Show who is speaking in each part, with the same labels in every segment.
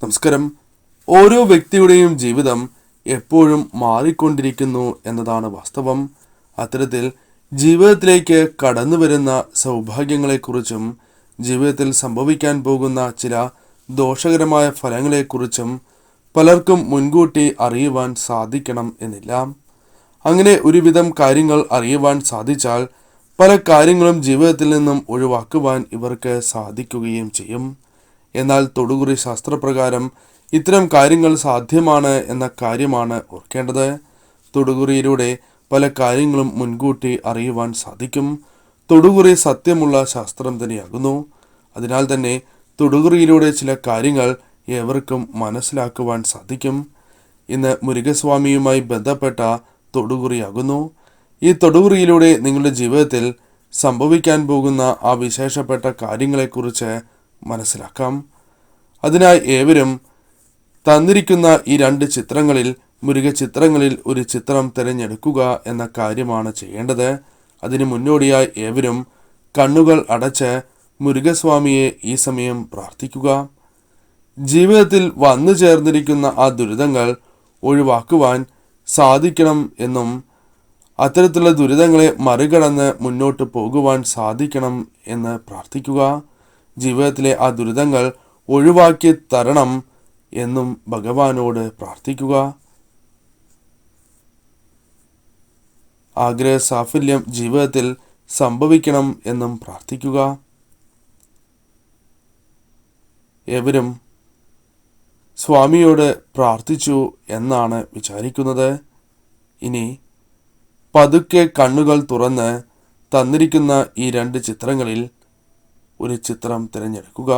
Speaker 1: നമസ്കാരം. ഓരോ വ്യക്തിയുടെയും ജീവിതം എപ്പോഴും മാറിക്കൊണ്ടിരിക്കുന്നു എന്നതാണ് വാസ്തവം. അത്തരത്തിൽ ജീവിതത്തിലേക്ക് കടന്നു വരുന്ന സൗഭാഗ്യങ്ങളെക്കുറിച്ചും ജീവിതത്തിൽ സംഭവിക്കാൻ പോകുന്ന ചില ദോഷകരമായ ഫലങ്ങളെക്കുറിച്ചും പലർക്കും മുൻകൂട്ടി അറിയുവാൻ സാധിക്കണം എന്നില്ല. അങ്ങനെ ഒരുവിധം കാര്യങ്ങൾ അറിയുവാൻ സാധിച്ചാൽ പല കാര്യങ്ങളും ജീവിതത്തിൽ നിന്നും ഒഴിവാക്കുവാൻ ഇവർക്ക് സാധിക്കുകയും ചെയ്യും. എന്നാൽ തൊടുകുറി ശാസ്ത്രപ്രകാരം ഇത്തരം കാര്യങ്ങൾ സാധ്യമാണ് എന്ന കാര്യമാണ് ഓർക്കേണ്ടത്. തൊടുകുറിയിലൂടെ പല കാര്യങ്ങളും മുൻകൂട്ടി അറിയുവാൻ സാധിക്കും. തൊടുകുറി സത്യമുള്ള ശാസ്ത്രം തന്നെയാകുന്നു. അതിനാൽ തന്നെ തൊടുകുറിയിലൂടെ ചില കാര്യങ്ങൾ ഏവർക്കും മനസ്സിലാക്കുവാൻ സാധിക്കും. ഇന്ന് മുരുകസ്വാമിയുമായി ബന്ധപ്പെട്ട തൊടുകുറിയാകുന്നു. ഈ തൊടുകുറിയിലൂടെ നിങ്ങളുടെ ജീവിതത്തിൽ സംഭവിക്കാൻ പോകുന്ന ആ വിശേഷപ്പെട്ട കാര്യങ്ങളെക്കുറിച്ച് മനസ്സിലാക്കാം. അതിനായി ഏവരും തന്നിരിക്കുന്ന ഈ 2 ചിത്രങ്ങളിൽ മുരുക ചിത്രങ്ങളിൽ ഒരു ചിത്രം തിരഞ്ഞെടുക്കുക എന്ന കാര്യമാണ് ചെയ്യേണ്ടത്. അതിന് മുന്നോടിയായി ഏവരും കണ്ണുകൾ അടച്ച് മുരുകസ്വാമിയെ ഈ സമയം പ്രാർത്ഥിക്കുക. ജീവിതത്തിൽ വന്നു ചേർന്നിരിക്കുന്ന ആ ദുരിതങ്ങൾ ഒഴിവാക്കുവാൻ സാധിക്കണം എന്നും അത്തരത്തിലുള്ള ദുരിതങ്ങളെ മറികടന്ന് മുന്നോട്ട് പോകുവാൻ സാധിക്കണം എന്ന് പ്രാർത്ഥിക്കുക. ജീവിതത്തിലെ ആ ദുരിതങ്ങൾ ഒഴിവാക്കി തരണം എന്നും ഭഗവാനോട് പ്രാർത്ഥിക്കുക. ആഗ്രഹ സാഫല്യം ജീവിതത്തിൽ സംഭവിക്കണം എന്നും പ്രാർത്ഥിക്കുക. ഏവരും സ്വാമിയോട് പ്രാർത്ഥിച്ചു എന്നാണ് വിചാരിക്കുന്നത്. ഇനി പതുക്കെ കണ്ണുകൾ തുറന്ന് തന്നിരിക്കുന്ന ഈ 2 ചിത്രങ്ങളിൽ ഒരു ചിത്രം തിരഞ്ഞെടുക്കുക.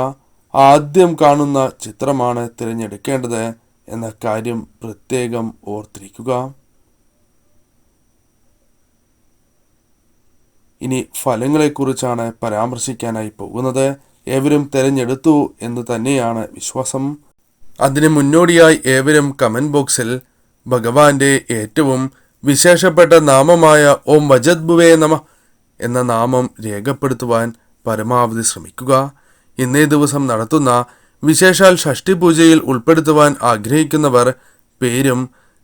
Speaker 1: ആദ്യം കാണുന്ന ചിത്രമാണ് തിരഞ്ഞെടുക്കേണ്ടത് എന്ന കാര്യം പ്രത്യേകം ഓർത്തിരിക്കുക. ഇനി ഫലങ്ങളെക്കുറിച്ചാണ് പരാമർശിക്കാനായി പോകുന്നത്. ഏവരും തിരഞ്ഞെടുത്തു എന്ന് തന്നെയാണ് വിശ്വാസം. അതിന് മുന്നോടിയായി ഏവരും കമന്റ് ബോക്സിൽ ഭഗവാന്റെ ഏറ്റവും വിശേഷപ്പെട്ട നാമമായ ഓം വജദ്ഭുവേ നമഃ എന്ന നാമം രേഖപ്പെടുത്തുവാൻ പരമാവധി ശ്രമിക്കുക. ഇന്നേ ദിവസം നടത്തുന്ന വിശേഷാൽ ഷഷ്ഠി പൂജയിൽ ഉൾപ്പെടുത്തുവാൻ ആഗ്രഹിക്കുന്നവർ പേരും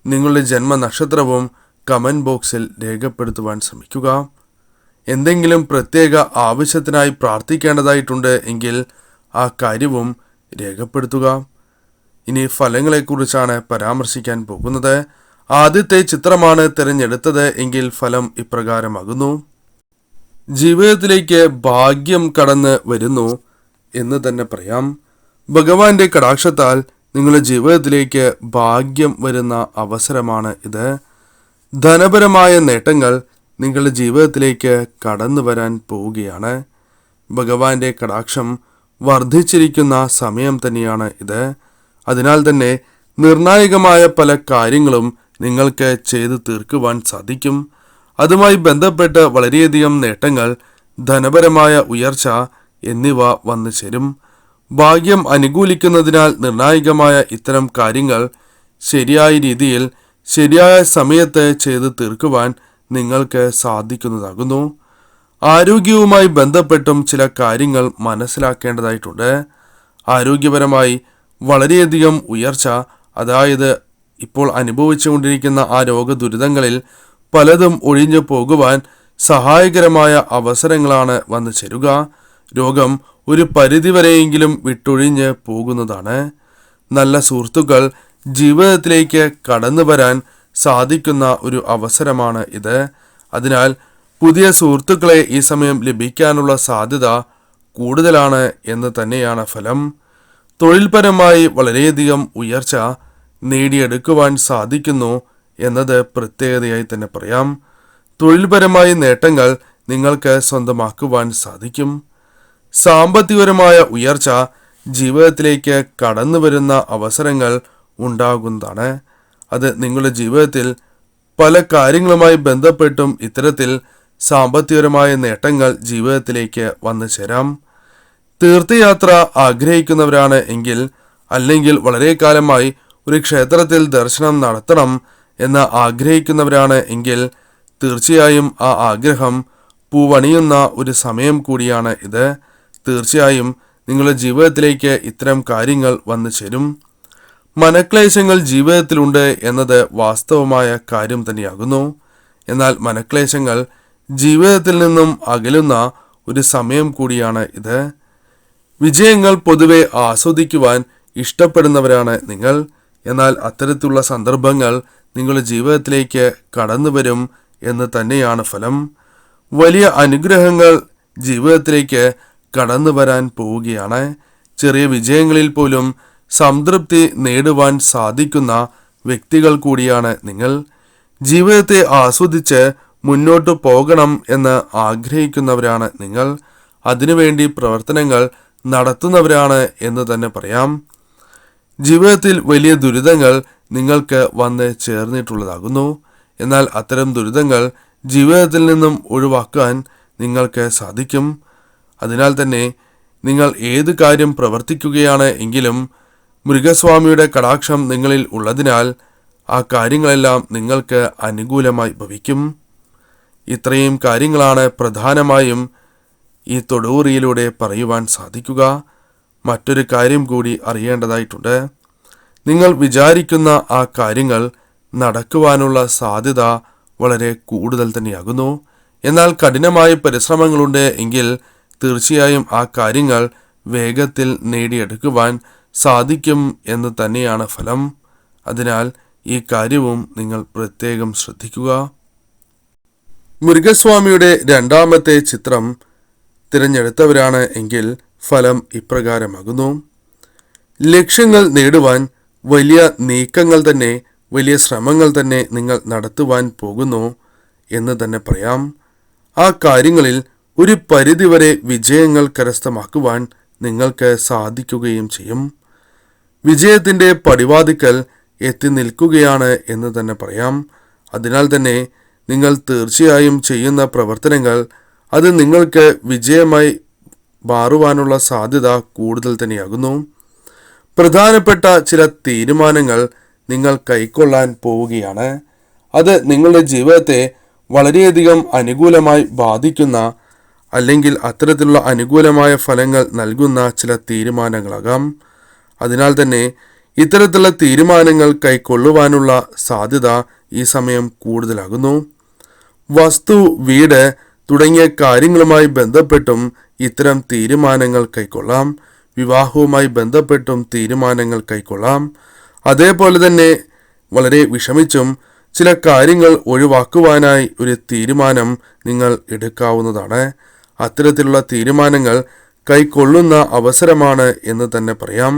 Speaker 1: നിങ്ങളുടെ ജന്മനക്ഷത്രവും കമന്റ് ബോക്സിൽ രേഖപ്പെടുത്തുവാൻ ശ്രമിക്കുക. എന്തെങ്കിലും പ്രത്യേക ആവശ്യത്തിനായി പ്രാർത്ഥിക്കേണ്ടതായിട്ടുണ്ട് എങ്കിൽ ആ കാര്യവും രേഖപ്പെടുത്തുക. ഇനി ഫലങ്ങളെക്കുറിച്ചാണ് പരാമർശിക്കാൻ പോകുന്നത്. ആദ്യത്തെ ചിത്രമാണ് തിരഞ്ഞെടുത്തത് എങ്കിൽ ഫലം ഇപ്രകാരമാകുന്നു. ജീവിതത്തിലേക്ക് ഭാഗ്യം കടന്ന് വരുന്നു എന്ന് തന്നെ പറയാം. ഭഗവാന്റെ കടാക്ഷത്താൽ നിങ്ങളുടെ ജീവിതത്തിലേക്ക് ഭാഗ്യം വരുന്ന അവസരമാണ് ഇത്. ധനപരമായ നേട്ടങ്ങൾ നിങ്ങളുടെ ജീവിതത്തിലേക്ക് കടന്നു വരാൻ പോവുകയാണ്. ഭഗവാന്റെ കടാക്ഷം വർദ്ധിച്ചിരിക്കുന്ന സമയം തന്നെയാണ് ഇത്. അതിനാൽ തന്നെ നിർണായകമായ പല കാര്യങ്ങളും നിങ്ങൾക്ക് ചെയ്തു തീർക്കുവാൻ സാധിക്കും. അതുമായി ബന്ധപ്പെട്ട് വളരെയധികം നേട്ടങ്ങൾ, ധനപരമായ ഉയർച്ച എന്നിവ വന്നു ചേരും. ഭാഗ്യം അനുകൂലിക്കുന്നതിനാൽ നിർണായകമായ ഇത്തരം കാര്യങ്ങൾ ശരിയായ രീതിയിൽ ശരിയായ സമയത്ത് ചെയ്തു തീർക്കുവാൻ നിങ്ങൾക്ക് സാധിക്കുന്നതാകുന്നു. ആരോഗ്യവുമായി ബന്ധപ്പെട്ടും ചില കാര്യങ്ങൾ മനസ്സിലാക്കേണ്ടതായിട്ടുണ്ട്. ആരോഗ്യപരമായി വളരെയധികം ഉയർച്ച, അതായത് ഇപ്പോൾ അനുഭവിച്ചുകൊണ്ടിരിക്കുന്ന ആ രോഗദുരിതങ്ങളിൽ പലതും ഒഴിഞ്ഞു പോകുവാൻ സഹായകരമായ അവസരങ്ങളാണ് വന്നു ചേരുക. രോഗം ഒരു പരിധിവരെയെങ്കിലും വിട്ടൊഴിഞ്ഞ് പോകുന്നതാണ്. നല്ല സുഹൃത്തുക്കൾ ജീവിതത്തിലേക്ക് കടന്നു വരാൻ സാധിക്കുന്ന ഒരു അവസരമാണ് ഇത്. അതിനാൽ പുതിയ സുഹൃത്തുക്കളെ ഈ സമയം ലഭിക്കാനുള്ള സാധ്യത കൂടുതലാണ് എന്ന് തന്നെയാണ് ഫലം. തൊഴിൽപരമായി വളരെയധികം ഉയർച്ച നേടിയെടുക്കുവാൻ സാധിക്കുന്നു എന്നത് പ്രത്യേകതയായി തന്നെ പറയാം. തൊഴിൽപരമായ നേട്ടങ്ങൾ നിങ്ങൾക്ക് സ്വന്തമാക്കുവാൻ സാധിക്കും. സാമ്പത്തികപരമായ ഉയർച്ച ജീവിതത്തിലേക്ക് കടന്നു വരുന്ന അവസരങ്ങൾ ഉണ്ടാകുന്നതാണ്. അത് നിങ്ങളുടെ ജീവിതത്തിൽ പല കാര്യങ്ങളുമായി ബന്ധപ്പെട്ടും ഇത്തരത്തിൽ സാമ്പത്തികപരമായ നേട്ടങ്ങൾ ജീവിതത്തിലേക്ക് വന്നു ചേരാം. തീർത്ഥയാത്ര ആഗ്രഹിക്കുന്നവരാണ് എങ്കിൽ, അല്ലെങ്കിൽ വളരെ കാലമായി ഒരു ക്ഷേത്രത്തിൽ ദർശനം നടത്തണം എന്ന് ആഗ്രഹിക്കുന്നവരാണ് എങ്കിൽ തീർച്ചയായും ആ ആഗ്രഹം പൂവണിയുന്ന ഒരു സമയം കൂടിയാണ് ഇത്. തീർച്ചയായും നിങ്ങളുടെ ജീവിതത്തിലേക്ക് ഇത്തരം കാര്യങ്ങൾ വന്നു ചേരും. മനക്ലേശങ്ങൾ ജീവിതത്തിലുണ്ട് എന്നത് വാസ്തവമായ കാര്യം തന്നെയാകുന്നു. എന്നാൽ മനക്ലേശങ്ങൾ ജീവിതത്തിൽ നിന്നും അകലുന്ന ഒരു സമയം കൂടിയാണ് ഇത്. വിജയങ്ങൾ പൊതുവെ ആസ്വദിക്കുവാൻ ഇഷ്ടപ്പെടുന്നവരാണ് നിങ്ങൾ. എന്നാൽ അത്തരത്തിലുള്ള സന്ദർഭങ്ങൾ നിങ്ങളുടെ ജീവിതത്തിലേക്ക് കടന്നു വരും എന്ന് തന്നെയാണ് ഫലം. വലിയ അനുഗ്രഹങ്ങൾ ജീവിതത്തിലേക്ക് കടന്നു വരാൻ പോവുകയാണ്. ചെറിയ വിജയങ്ങളിൽ പോലും സംതൃപ്തി നേടുവാൻ സാധിക്കുന്ന വ്യക്തികൾ കൂടിയാണ് നിങ്ങൾ. ജീവിതത്തെ ആസ്വദിച്ച് മുന്നോട്ടു പോകണം എന്ന് ആഗ്രഹിക്കുന്നവരാണ് നിങ്ങൾ. അതിനുവേണ്ടി പ്രവർത്തനങ്ങൾ നടത്തുന്നവരാണ് എന്ന് തന്നെ പറയാം. ജീവിതത്തിൽ വലിയ ദുരിതങ്ങൾ നിങ്ങൾക്ക് വന്ന് ചേർന്നിട്ടുള്ളതാകുന്നു. എന്നാൽ അത്തരം ദുരിതങ്ങൾ ജീവിതത്തിൽ നിന്നും ഒഴിവാക്കാൻ നിങ്ങൾക്ക് സാധിക്കും. അതിനാൽ തന്നെ നിങ്ങൾ ഏത് കാര്യം പ്രവർത്തിക്കുകയാണ് എങ്കിലും മൃഗസ്വാമിയുടെ കടാക്ഷം നിങ്ങളിൽ ഉള്ളതിനാൽ ആ കാര്യങ്ങളെല്ലാം നിങ്ങൾക്ക് അനുകൂലമായി ഭവിക്കും. ഇത്രയും കാര്യങ്ങളാണ് പ്രധാനമായും ഈ തൊടുകുറിയിലൂടെ പറയുവാൻ സാധിക്കുക. മറ്റൊരു കാര്യം കൂടി അറിയേണ്ടതായിട്ടുണ്ട്. നിങ്ങൾ വിചാരിക്കുന്ന ആ കാര്യങ്ങൾ നടക്കുവാനുള്ള സാധ്യത വളരെ കൂടുതൽ തന്നെയാകുന്നു. എന്നാൽ കഠിനമായ പരിശ്രമങ്ങളുണ്ട് എങ്കിൽ തീർച്ചയായും ആ കാര്യങ്ങൾ വേഗത്തിൽ നേടിയെടുക്കുവാൻ സാധിക്കും എന്ന് തന്നെയാണ് ഫലം. അതിനാൽ ഈ കാര്യവും നിങ്ങൾ പ്രത്യേകം ശ്രദ്ധിക്കുക. മൃഗസ്വാമിയുടെ രണ്ടാമത്തെ ചിത്രം തിരഞ്ഞെടുത്തവരാണ് എങ്കിൽ ഫലം ഇപ്രകാരമാകുന്നു. ലക്ഷ്യങ്ങൾ നേടുവാൻ വലിയ നീക്കങ്ങൾ തന്നെ, വലിയ ശ്രമങ്ങൾ തന്നെ നിങ്ങൾ നടത്തുവാൻ പോകുന്നു എന്ന് തന്നെ പറയാം. ആ കാര്യങ്ങളിൽ ഒരു പരിധിവരെ വിജയങ്ങൾ കരസ്ഥമാക്കുവാൻ നിങ്ങൾക്ക് സാധിക്കുകയും ചെയ്യും. വിജയത്തിൻ്റെ പടിവാതിക്കൽ എത്തി നിൽക്കുകയാണ് എന്ന് തന്നെ പറയാം. അതിനാൽ തന്നെ നിങ്ങൾ തീർച്ചയായും ചെയ്യുന്ന പ്രവർത്തനങ്ങൾ അത് നിങ്ങൾക്ക് വിജയമായി മാറുവാനുള്ള സാധ്യത കൂടുതൽ തന്നെയാകുന്നു. പ്രധാനപ്പെട്ട ചില തീരുമാനങ്ങൾ നിങ്ങൾ കൈക്കൊള്ളാൻ പോവുകയാണ്. അത് നിങ്ങളുടെ ജീവിതത്തെ വളരെയധികം അനുകൂലമായി ബാധിക്കുന്ന അല്ലെങ്കിൽ അത്തരത്തിലുള്ള അനുകൂലമായ ഫലങ്ങൾ നൽകുന്ന ചില തീരുമാനങ്ങളാകാം. അതിനാൽ തന്നെ ഇത്തരത്തിലുള്ള തീരുമാനങ്ങൾ കൈക്കൊള്ളുവാനുള്ള സാധ്യത ഈ സമയം കൂടുതലാകുന്നു. വസ്തു, വീട് തുടങ്ങിയ കാര്യങ്ങളുമായി ബന്ധപ്പെട്ടും ഇത്തരം തീരുമാനങ്ങൾ കൈക്കൊള്ളാം. വിവാഹവുമായി ബന്ധപ്പെട്ടും തീരുമാനങ്ങൾ കൈക്കൊള്ളാം. അതേപോലെ തന്നെ വളരെ വിഷമിച്ചും ചില കാര്യങ്ങൾ ഒഴിവാക്കുവാനായി ഒരു തീരുമാനം നിങ്ങൾ എടുക്കാവുന്നതാണ്. അത്തരത്തിലുള്ള തീരുമാനങ്ങൾ കൈക്കൊള്ളുന്ന അവസരമാണ് എന്ന് തന്നെ പറയാം.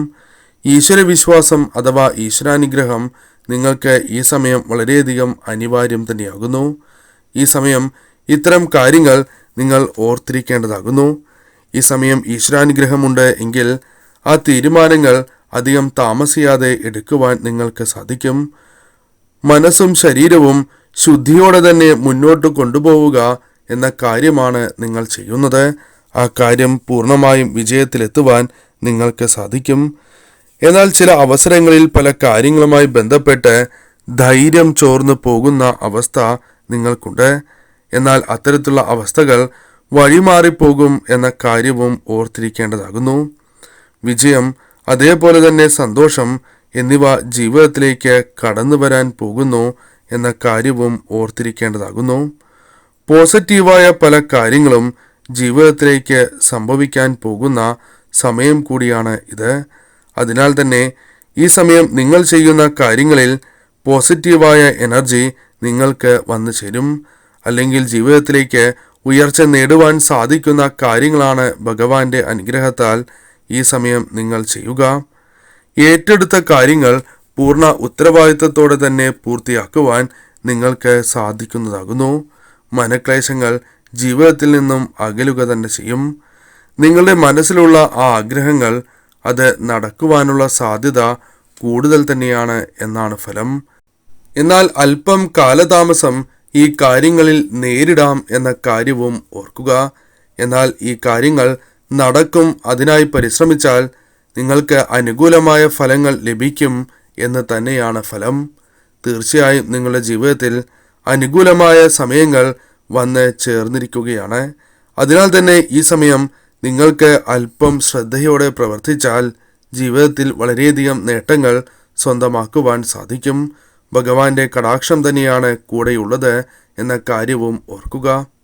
Speaker 1: ഈശ്വരവിശ്വാസം അഥവാ ഈശ്വരാനുഗ്രഹം നിങ്ങൾക്ക് ഈ സമയം വളരെയധികം അനിവാര്യം തന്നെയാകുന്നു. ഈ സമയം ഇത്തരം കാര്യങ്ങൾ നിങ്ങൾ ഓർത്തിരിക്കേണ്ടതാകുന്നു. ഈ സമയം ഈശ്വരാനുഗ്രഹമുണ്ട് എങ്കിൽ ആ തീരുമാനങ്ങൾ അധികം താമസിയാതെ എടുക്കുവാൻ നിങ്ങൾക്ക് സാധിക്കും. മനസ്സും ശരീരവും ശുദ്ധിയോടെ തന്നെ മുന്നോട്ട് കൊണ്ടുപോവുക എന്ന കാര്യമാണ് നിങ്ങൾ ചെയ്യുന്നത്. ആ കാര്യം പൂർണ്ണമായും വിജയത്തിലെത്തുവാൻ നിങ്ങൾക്ക് സാധിക്കും. എന്നാൽ ചില അവസരങ്ങളിൽ പല കാര്യങ്ങളുമായി ബന്ധപ്പെട്ട് ധൈര്യം ചോർന്നു പോകുന്ന അവസ്ഥ നിങ്ങൾക്കുണ്ട്. എന്നാൽ അത്തരത്തിലുള്ള അവസ്ഥകൾ വഴിമാറിപ്പോകും എന്ന കാര്യവും ഓർത്തിരിക്കേണ്ടതാകുന്നു. വിജയം, അതേപോലെ തന്നെ സന്തോഷം എന്നിവ ജീവിതത്തിലേക്ക് കടന്നു വരാൻ പോകുന്നു എന്ന കാര്യവും ഓർത്തിരിക്കേണ്ടതാകുന്നു. പോസിറ്റീവായ പല കാര്യങ്ങളും ജീവിതത്തിലേക്ക് സംഭവിക്കാൻ പോകുന്ന സമയം കൂടിയാണ് ഇത്. അതിനാൽ തന്നെ ഈ സമയം നിങ്ങൾ ചെയ്യുന്ന കാര്യങ്ങളിൽ പോസിറ്റീവായ എനർജി നിങ്ങൾക്ക് വന്നു ചേരും. അല്ലെങ്കിൽ ജീവിതത്തിലേക്ക് ഉയർച്ച നേടുവാൻ സാധിക്കുന്ന കാര്യങ്ങളാണ് ഭഗവാന്റെ അനുഗ്രഹത്താൽ ഈ സമയം നിങ്ങൾ ചെയ്യുക. ഏറ്റെടുത്ത കാര്യങ്ങൾ പൂർണ്ണ ഉത്തരവാദിത്തത്തോടെ തന്നെ പൂർത്തിയാക്കുവാൻ നിങ്ങൾക്ക് സാധിക്കുന്നതാകുന്നു. മനക്ലേശങ്ങൾ ജീവിതത്തിൽ നിന്നും അകലുക തന്നെ ചെയ്യും. നിങ്ങളുടെ മനസ്സിലുള്ള ആ ആഗ്രഹങ്ങൾ അത് നടക്കുവാനുള്ള സാധ്യത കൂടുതൽ തന്നെയാണ് എന്നാണ് ഫലം. എന്നാൽ അല്പം കാലതാമസം ഈ കാര്യങ്ങളിൽ നേരിടാം എന്ന കാര്യവും ഓർക്കുക. എന്നാൽ ഈ കാര്യങ്ങൾ നടക്കും. അതിനായി പരിശ്രമിച്ചാൽ നിങ്ങൾക്ക് അനുകൂലമായ ഫലങ്ങൾ ലഭിക്കും എന്ന് തന്നെയാണ് ഫലം. തീർച്ചയായും നിങ്ങളുടെ ജീവിതത്തിൽ അനുകൂലമായ സമയങ്ങൾ വന്ന് ചേർന്നിരിക്കുകയാണ്. അതിനാൽ തന്നെ ഈ സമയം നിങ്ങൾക്ക് അല്പം ശ്രദ്ധയോടെ പ്രവർത്തിച്ചാൽ ജീവിതത്തിൽ വളരെയധികം നേട്ടങ്ങൾ സ്വന്തമാക്കുവാൻ സാധിക്കും. ഭഗവാന്റെ കടാക്ഷം തന്നെയാണ് കൂടെയുള്ളത് എന്ന കാര്യവും ഓർക്കുക.